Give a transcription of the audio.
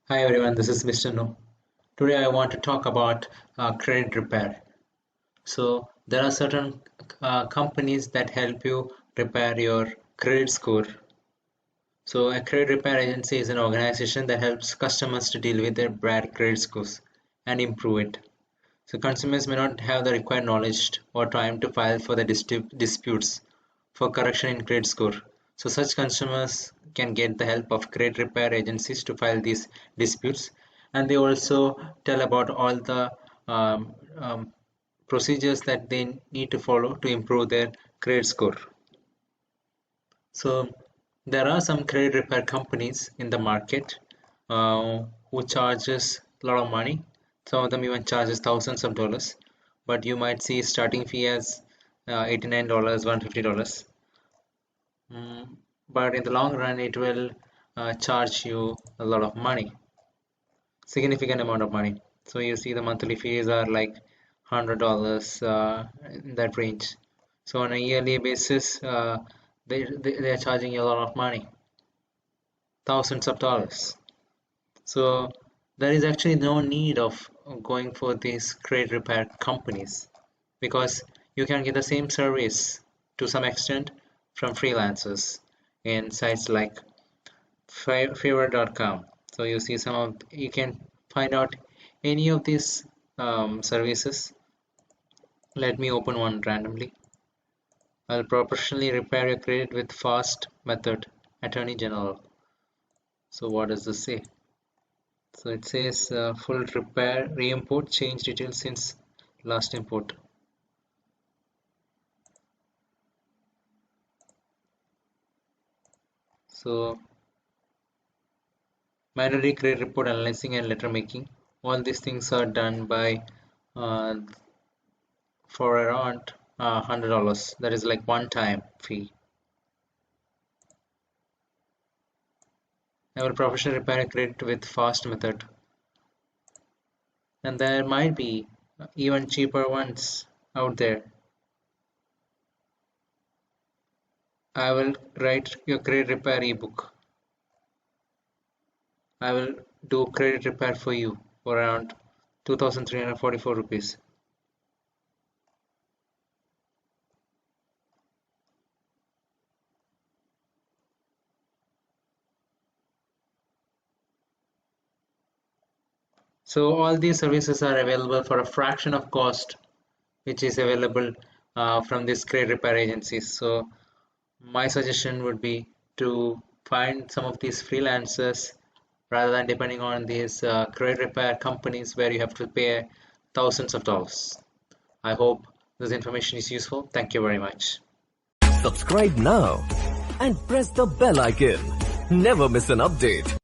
Hi everyone, this is Mr. No. Today I want to talk about credit repair. So there are certain companies that help you repair your credit score. So a credit repair agency is an organization that helps customers to deal with their bad credit scores and improve it. So consumers may not have the required knowledge or time to file for the disputes for correction in credit score. So such consumers can get the help of credit repair agencies to file these disputes, and they also tell about all the procedures that they need to follow to improve their credit score. So there are some credit repair companies in the market who charges a lot of money. Some of them even charges thousands of dollars, but you might see starting fee as $89, $150. But in the long run, it will charge you a lot of money, significant amount of money. So you see the monthly fees are like $100 in that range. So on a yearly basis, they are charging you a lot of money, thousands of dollars. So there is actually no need of going for these credit repair companies because you can get the same service to some extent from freelancers in sites like Fiverr.com. So you see you can find out any of these services. Let me open one randomly. I'll professionally repair your credit with fast method, Attorney General. So what does this say? So it says full repair, re-import, change details since last import. So manually credit report analyzing and letter making. All these things are done by uh, for around $100. That is like one-time fee. I will professionally repair a credit with fast method, and there might be even cheaper ones out there. I will write your credit repair ebook. I will do credit repair for you for around 2,344 rupees. So all these services are available for a fraction of cost, which is available from these credit repair agencies. So my suggestion would be to find some of these freelancers rather than depending on these credit repair companies where you have to pay thousands of dollars. I hope this information is useful. Thank you very much. Subscribe now and press the bell icon. Never miss an update.